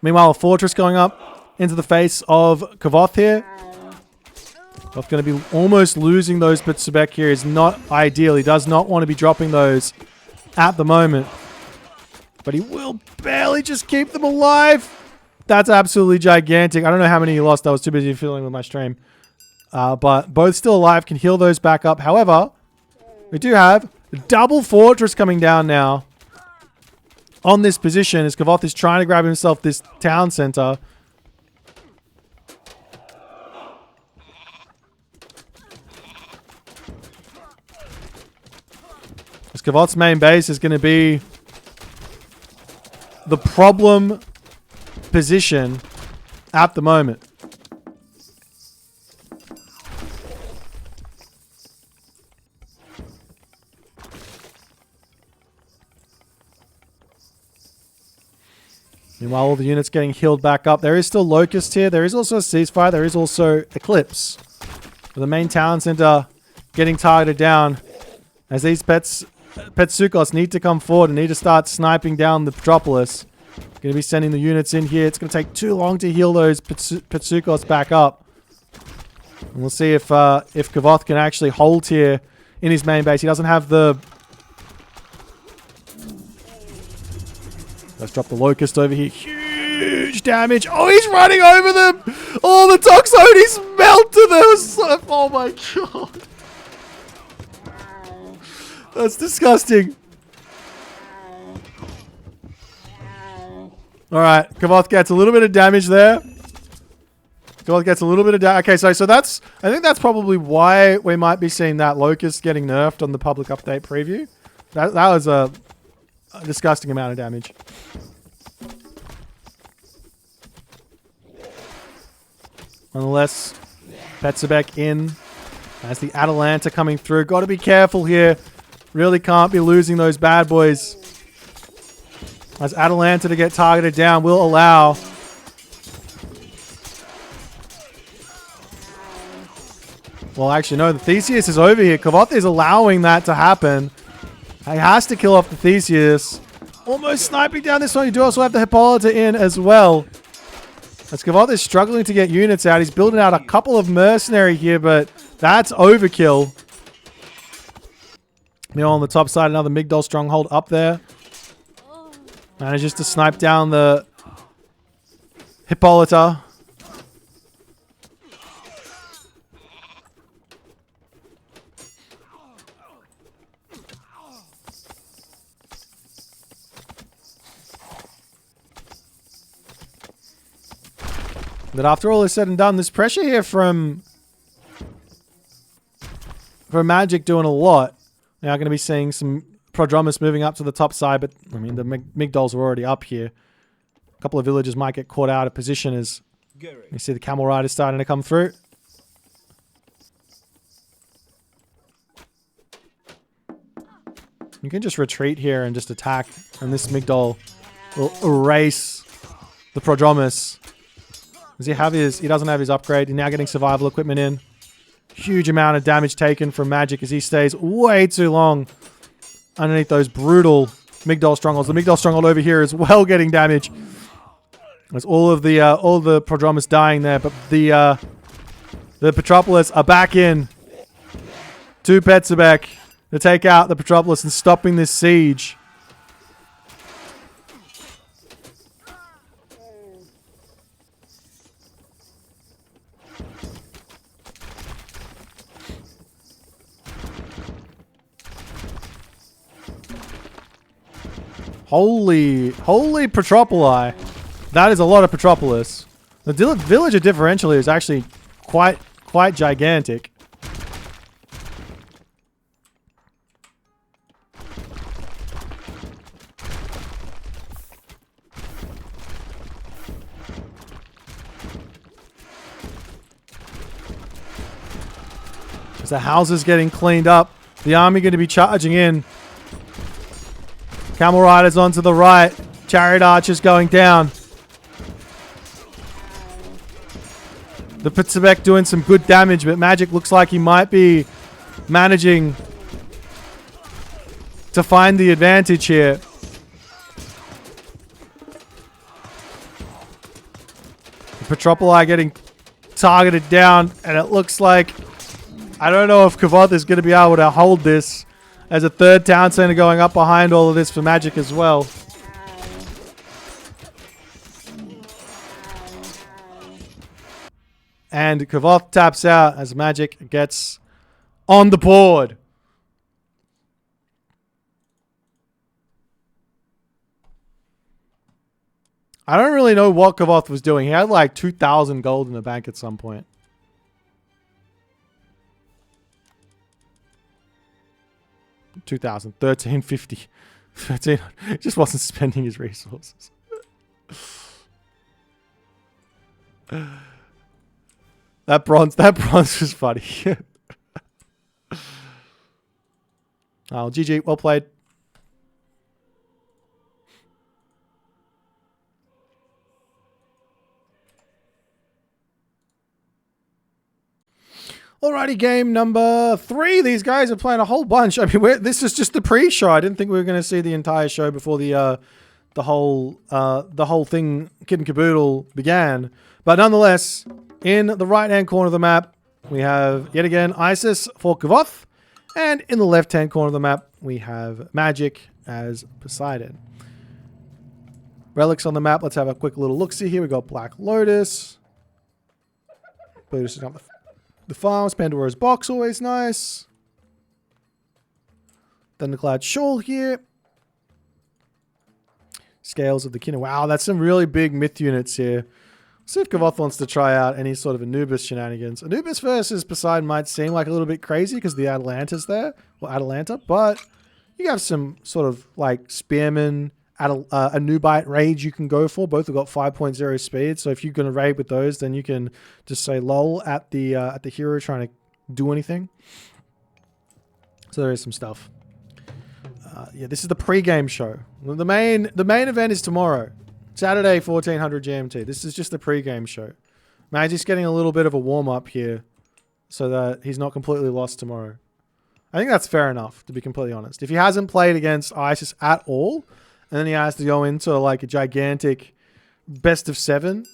Meanwhile, a fortress going up into the face of Kavoth here. Kavoth going to be almost losing those, but Sebek here is not ideal. He does not want to be dropping those at the moment. But he will barely just keep them alive. That's absolutely gigantic. I don't know how many he lost. I was too busy fiddling with my stream. But both still alive, can heal those back up. However, we do have a double fortress coming down now on this position as Kavoth is trying to grab himself this town center. As Kavoth's main base is going to be the problem position at the moment. Meanwhile, all the units getting healed back up. There is still Locust here. There is also a Ceasefire. There is also Eclipse. The main town center getting targeted down as these Petsukos need to come forward and need to start sniping down the Petropolis. Going to be sending the units in here. It's going to take too long to heal those Petsukos back up. And we'll see if Kavoth can actually hold here in his main base. He doesn't have the... Let's drop the Locust over here. Huge damage. Oh, he's running over them. Oh, the Toxotes melted them. Oh my god. That's disgusting. Alright, Kavoth gets a little bit of damage there. Kavoth gets a little bit of damage. Okay, so that's... I think that's probably why we might be seeing that Locust getting nerfed on the public update preview. That was a disgusting amount of damage. Nonetheless, Petsabek in. As the Atalanta coming through. Got to be careful here. Really can't be losing those bad boys. As Atalanta to get targeted down will allow... Well, actually, no. The Theseus is over here. Kavoth is allowing that to happen. He has to kill off the Theseus. Almost sniping down this one. You do also have the Hippolyta in as well. As Kavoth is struggling to get units out. He's building out a couple of mercenary here, but that's overkill. On the top side, another Migdol stronghold up there. Manages to snipe down the Hippolyta. But after all is said and done, this pressure here from Magic doing a lot. Now going to be seeing some Prodromus moving up to the top side, but I mean the Migdols are already up here. A couple of villagers might get caught out of position as you see the Camel Riders starting to come through. You can just retreat here and just attack, and this Migdol will erase the Prodromus. Does he have his... He doesn't have his upgrade. He's now getting survival equipment in. Huge amount of damage taken from Magic as he stays way too long underneath those brutal Migdol strongholds. The Migdol stronghold over here is well getting damage. There's all the Prodromus dying there, but the Petropolis are back in. Two Petsabek to take out the Petropolis and stopping this siege. Holy Petropoli. That is a lot of Petropolis. The villager differentially is actually quite gigantic. As the houses getting cleaned up, the army going to be charging in. Camel Riders onto the right. Chariot Archers going down. The Pitsabek doing some good damage, but Magic looks like he might be managing to find the advantage here. The Petropoli getting targeted down, and it looks like... I don't know if Kavoth is going to be able to hold this. As a third town center going up behind all of this for Magic as well. And Kavoth taps out as Magic gets on the board. I don't really know what Kavoth was doing. He had like 2,000 gold in the bank at some point. 1350. 13. Just wasn't spending his resources. That bronze was funny. Oh, GG, well played. Alrighty, game number 3. These guys are playing a whole bunch. I mean, this is just the pre-show. I didn't think we were going to see the entire show before the the whole thing, kid and caboodle, began. But nonetheless, in the right-hand corner of the map, we have, yet again, Isis for Kavoth. And in the left-hand corner of the map, we have Magic as Poseidon. Relics on the map. Let's have a quick little look-see here. We got Black Lotus. Lotus is got the farms. Pandora's Box, always nice. Thundercloud Shawl here. Scales of the Kinna. Wow, that's some really big myth units here. See if Kavoth wants to try out any sort of Anubis shenanigans. Anubis versus Poseidon might seem like a little bit crazy because the Atalanta's there, or Atalanta, but you have some sort of like Spearman, Anubite raids you can go for. Both have got 5.0 speed, so if you're going to raid with those, then you can just say lol at the hero trying to do anything. So there is some stuff. Yeah, this is the pre-game show. The main event is tomorrow. Saturday, 1400 GMT. This is just the pre-game show. Magic's getting a little bit of a warm-up here so that he's not completely lost tomorrow. I think that's fair enough, to be completely honest. If he hasn't played against Isis at all, and then he has to go into like a gigantic best of 7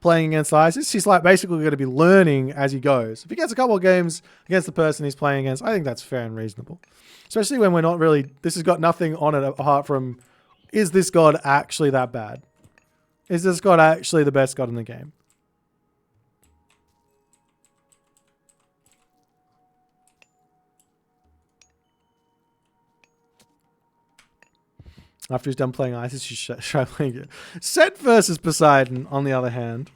playing against Isis, he's like basically going to be learning as he goes. If he gets a couple of games against the person he's playing against, I think that's fair and reasonable. Especially when we're not really... This has got nothing on it apart from... Is this god actually that bad? Is this god actually the best god in the game? After he's done playing Isis, you should try playing it. Set versus Poseidon, on the other hand,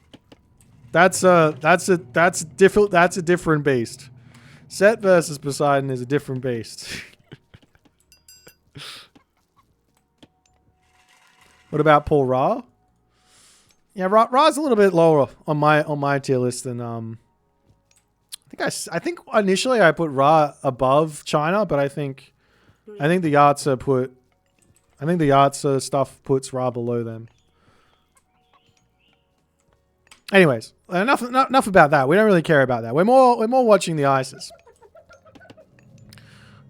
that's a different beast. Set versus Poseidon is a different beast. What about Paul Ra? Yeah, Ra's a little bit lower on my tier list than I think initially I put Ra above China, but I think the Yatsa stuff puts Ra below them. Anyways, enough about that. We don't really care about that. We're more watching the Isis.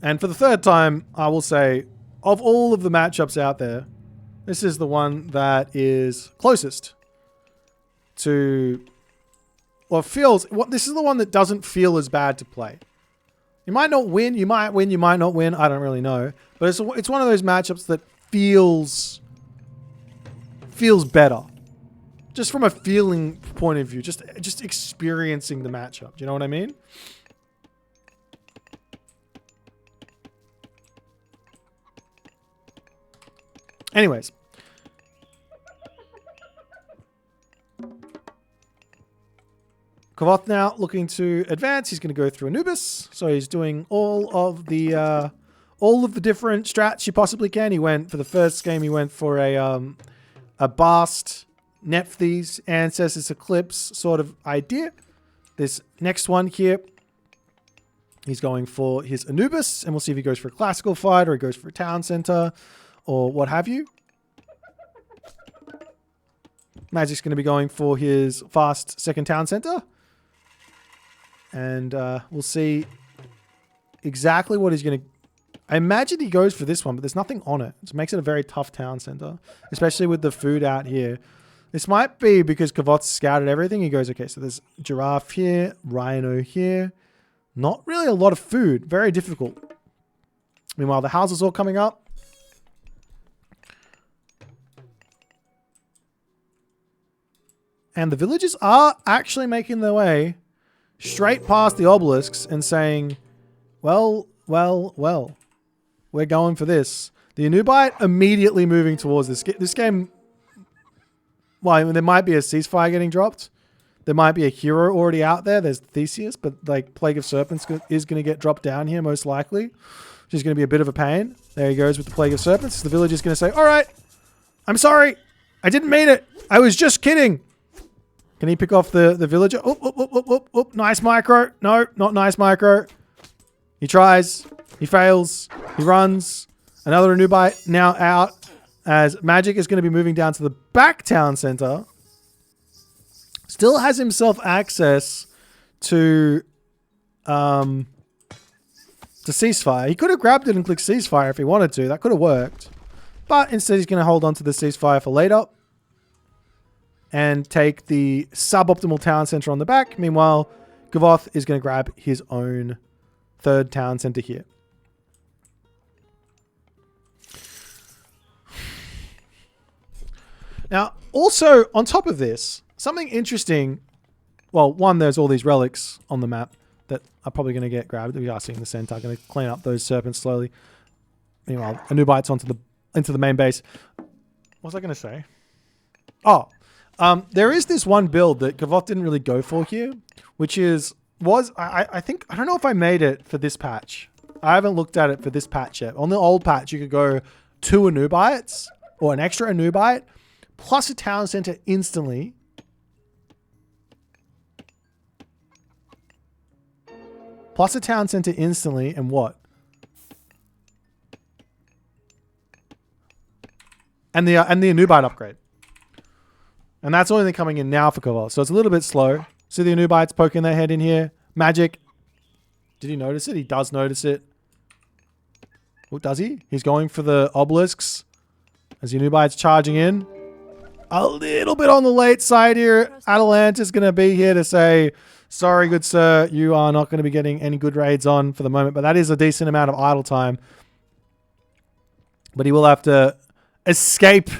And for the third time, I will say, of all of the matchups out there, this is the one that is closest to what feels... This is the one that doesn't feel as bad to play. You might not win. You might win. You might not win. I don't really know. But it's one of those matchups that feels better. Just from a feeling point of view. Just experiencing the matchup. Do you know what I mean? Anyways. Kavoth now looking to advance. He's going to go through Anubis. So he's doing all of the different strats you possibly can. He went for the first game. He went for a Bast, Nephthys, Ancestors Eclipse sort of idea. This next one here, he's going for his Anubis, and we'll see if he goes for a classical fight or he goes for a town center or what have you. Magic's going to be going for his fast second town center. And we'll see exactly what he's going to... I imagine he goes for this one, but there's nothing on it. So it makes it a very tough town center, especially with the food out here. This might be because Kavoth's scouted everything. He goes, okay, so there's giraffe here, rhino here. Not really a lot of food. Very difficult. Meanwhile, the houses all coming up. And the villagers are actually making their way straight past the obelisks and saying, well, we're going for this. The Anubite immediately moving towards this game. Well, there might be a ceasefire getting dropped. There might be a hero already out there. There's Theseus, but like Plague of Serpents is going to get dropped down here most likely, which is going to be a bit of a pain. There he goes with the Plague of Serpents. The village is going to say, all right, I'm sorry. I didn't mean it. I was just kidding. Can he pick off the villager? Oh, nice micro. No, not nice micro. He tries. He fails. He runs. Another Anubite now out as Magic is going to be moving down to the back town center. Still has himself access to ceasefire. He could have grabbed it and clicked ceasefire if he wanted to. That could have worked. But instead he's going to hold on to the ceasefire for later and take the suboptimal town center on the back. Meanwhile, Gavoth is going to grab his own third town center here. Now, also on top of this, something interesting. Well, one, there's all these relics on the map that are probably going to get grabbed. We are seeing the center. Going to clean up those serpents slowly. Meanwhile, Anubites into the main base. What was I going to say? Oh, there is this one build that Gavoth didn't really go for here, which I think, I don't know if I made it for this patch. I haven't looked at it for this patch yet. On the old patch, you could go 2 Anubites or an extra Anubite plus a town center instantly. Plus a town center instantly, and what? And the Anubite upgrade. And that's only coming in now for Gavoth. So it's a little bit slow. See the Anubites poking their head in here. Magic. Did he notice it? He does notice it. What does he? He's going for the obelisks as the Anubites charging in. A little bit on the late side here. Atalanta's going to be here to say, sorry, good sir, you are not going to be getting any good raids on for the moment. But that is a decent amount of idle time. But he will have to escape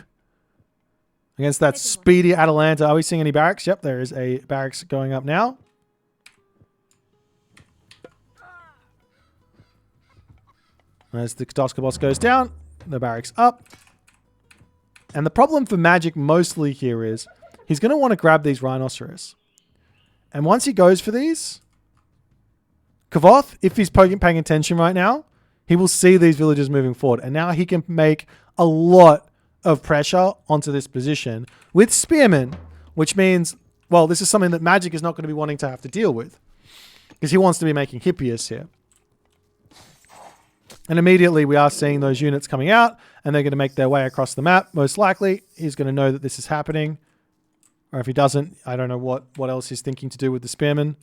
against that speedy Atalanta. Are we seeing any barracks? Yep, there is a barracks going up now. As the Kodoska goes down, the barracks up. And the problem for Magic mostly here is he's going to want to grab these Rhinoceros. And once he goes for these, Gavoth, if he's paying attention right now, he will see these villagers moving forward. And now he can make a lot of pressure onto this position with Spearmen, which means, well, this is something that Magic is not going to be wanting to have to deal with because he wants to be making Hippias here. And immediately we are seeing those units coming out and they're going to make their way across the map. Most likely he's going to know that this is happening. Or if he doesn't, I don't know what else he's thinking to do with the Spearmen.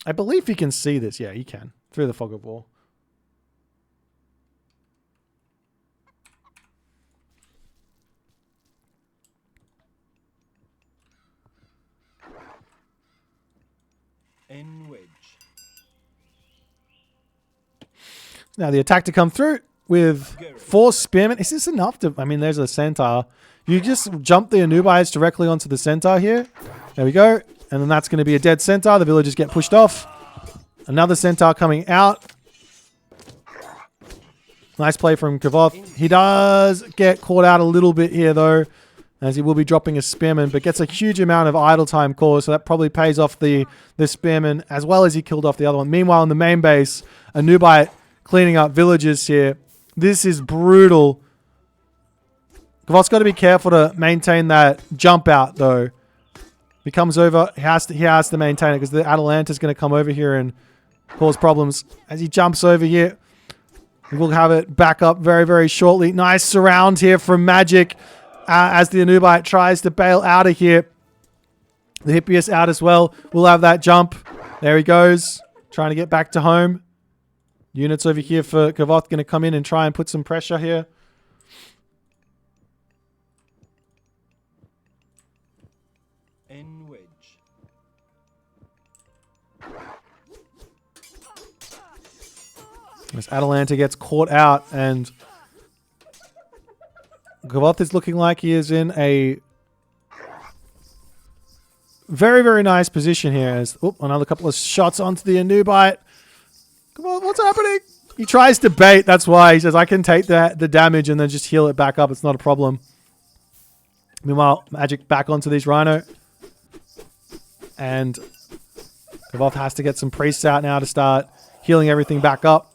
I believe he can see this. Yeah, he can. Through the fog of war. Now the attack to come through with 4 Spearmen. Is this enough to... I mean, there's a Centaur. You just jump the Anubites directly onto the Centaur here. There we go. And then that's going to be a dead Centaur. The villagers get pushed off. Another Centaur coming out. Nice play from Gavoth. He does get caught out a little bit here, though, as he will be dropping a Spearman, but gets a huge amount of idle time caused, so that probably pays off the Spearman, as well as he killed off the other one. Meanwhile, in the main base, Anubite cleaning up villages here. This is brutal. Gavoth's got to be careful to maintain that jump out, though. He comes over, he has to maintain it because the Atalanta's going to come over here and cause problems. As he jumps over here, we will have it back up very, very shortly. Nice surround here from Magic as the Anubite tries to bail out of here. The Hippias out as well. We'll have that jump. There he goes, trying to get back to home. Units over here for Gavoth going to come in and try and put some pressure here. As Atalanta gets caught out and Gavoth is looking like he is in a very, very nice position here. As another couple of shots onto the Anubite. Come on, what's happening? He tries to bait. That's why he says, I can take the damage and then just heal it back up. It's not a problem. Meanwhile, Magic back onto these Rhino. And Gavoth has to get some priests out now to start healing everything back up.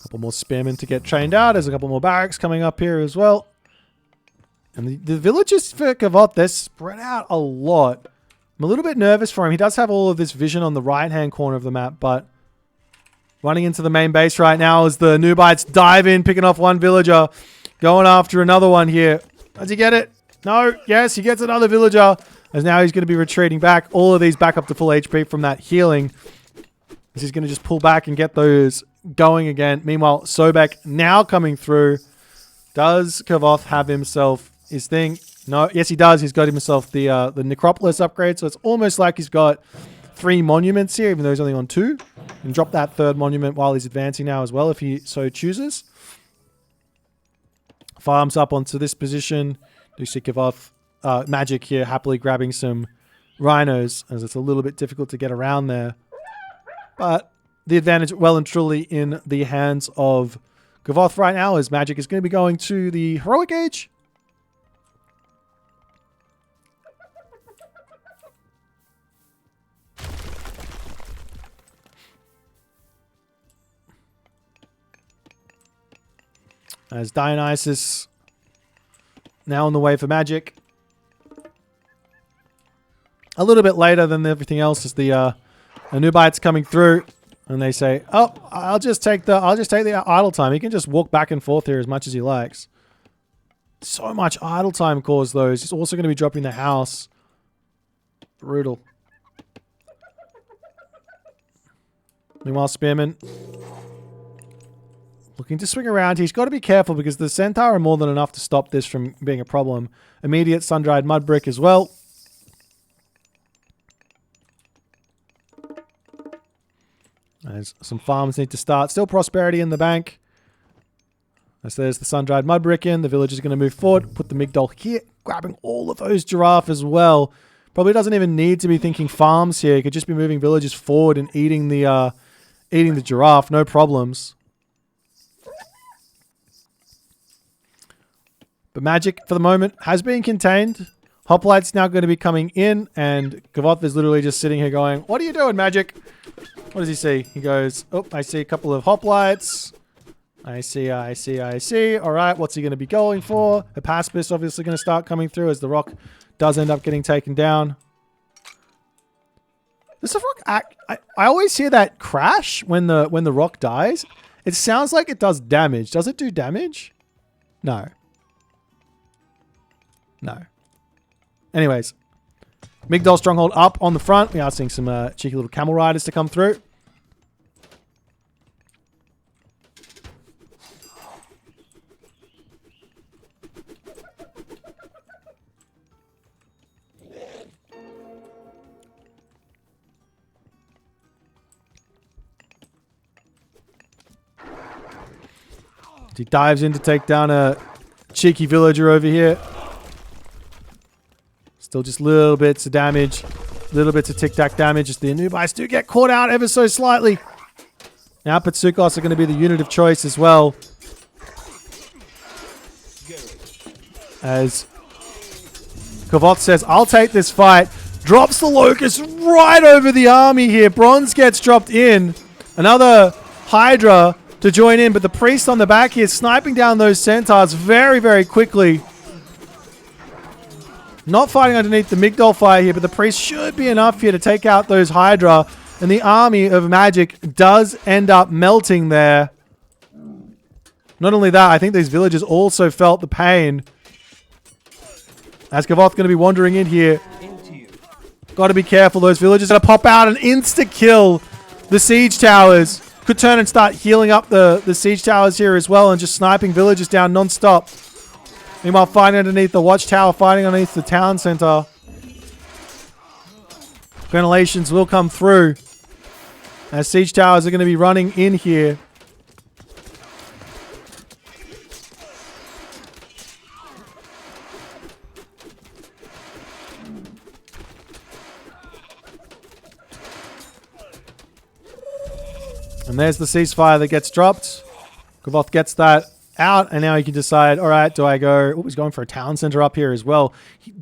Couple more Spearmen to get trained out. There's a couple more barracks coming up here as well. And the villagers for Gavoth, they're spread out a lot. I'm a little bit nervous for him. He does have all of this vision on the right-hand corner of the map, but Running into the main base right now as the Nubites dive in, picking off one villager. Going after another one here. Does he get it? No. Yes, he gets another villager. As now he's going to be retreating back. All of these back up to full HP from that healing. As he's going to just pull back and get those going again. Meanwhile, Sobek now coming through. Does Kavoth have himself his thing? No. Yes, he does. He's got himself the Necropolis upgrade. So it's almost like he's got 3 monuments here, even though he's only on 2. And drop that 3rd monument while he's advancing now as well, if he so chooses. Farms up onto this position. Do see Kavoth, Magic here, happily grabbing some rhinos, as it's a little bit difficult to get around there. But the advantage well and truly in the hands of Kavoth right now, as Magic is going to be going to the Heroic Age. As Dionysus now on the way for Magic. A little bit later than everything else as the Nubites coming through, and they say, "Oh, I'll just take the idle time. He can just walk back and forth here as much as he likes." So much idle time caused those. He's also going to be dropping the house. Brutal. Meanwhile, Spearman looking to swing around. He's got to be careful because the Centaur are more than enough to stop this from being a problem. Immediate sun-dried mud brick as well. As some farms need to start. Still prosperity in the bank. As there's the sun-dried mud brick in. The village is going to move forward. Put the Migdol here. Grabbing all of those giraffe as well. Probably doesn't even need to be thinking farms here. He could just be moving villages forward and eating the giraffe. No problems. But Magic, for the moment, has been contained. Hoplite's now going to be coming in, and Kavoth is literally just sitting here going, "What are you doing, Magic?" What does he see? He goes, "Oh, I see a couple of hoplites. I see. All right, what's he going to be going for?" A Paspis obviously going to start coming through as the rock does end up getting taken down. Does the rock act... I always hear that crash when the rock dies. It sounds like it does damage. Does it do damage? No. No. Anyways, Migdol Stronghold up on the front. We are seeing some cheeky little camel riders to come through. He dives in to take down a cheeky villager over here. Still just little bits of damage. Little bits of tic-tac damage as the Anubites do get caught out ever so slightly. Now Patsukos are going to be the unit of choice as well. As Kavoth says, "I'll take this fight." Drops the Locust right over the army here. Bronze gets dropped in. Another Hydra to join in, but the priest on the back here sniping down those centaurs very, very quickly. Not fighting underneath the Migdol fire here, but the priest should be enough here to take out those Hydra. And the army of Magic does end up melting there. Not only that, I think these villagers also felt the pain. As Kavoth going to be wandering in here. Got to be careful. Those villagers are going to pop out and insta-kill the siege towers. Could turn and start healing up the siege towers here as well and just sniping villagers down non-stop. Meanwhile, fighting underneath the watchtower, fighting underneath the town center. Venerations will come through as siege towers are going to be running in here. And there's the ceasefire that gets dropped. Kavoth gets that out, and now he can decide, all right, do I go... Oh, he's going for a town center up here as well.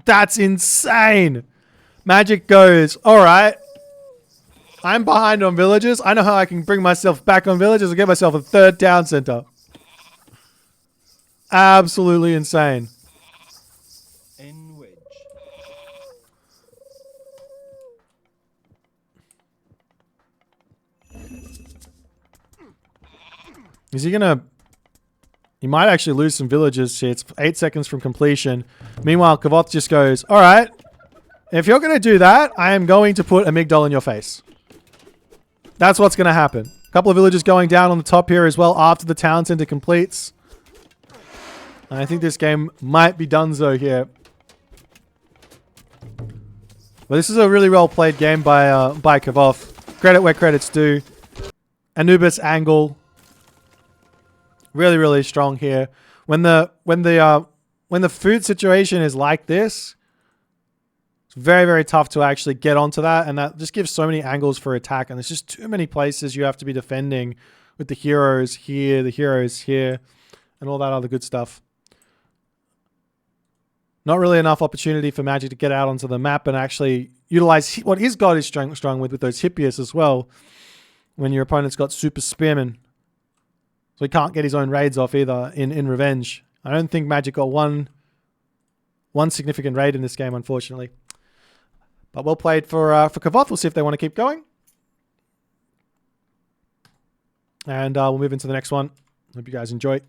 That's insane. Magic goes, all right, I'm behind on villages. I know how I can bring myself back on villages and get myself a third town center. Absolutely insane. Is he going to... He might actually lose some villagers here. It's 8 seconds from completion. Meanwhile, Kavoth just goes, all right, if you're going to do that, I am going to put a Migdol in your face. That's what's going to happen. A couple of villagers going down on the top here as well after the town center completes. And I think this game might be donezo here. But this is a really well played game by Kavoth. Credit where credit's due. Anubis angle. Really, really strong here. When the food situation is like this, it's very, very tough to actually get onto that, and that just gives so many angles for attack, and there's just too many places you have to be defending with the heroes here, and all that other good stuff. Not really enough opportunity for Magic to get out onto the map and actually utilize what his god is strong with those Hippias as well, when your opponent's got super spearmen. So he can't get his own raids off either in Revenge. I don't think Magic got one significant raid in this game, unfortunately. But well played for Kavoth. We'll see if they want to keep going. And we'll move into the next one. Hope you guys enjoy.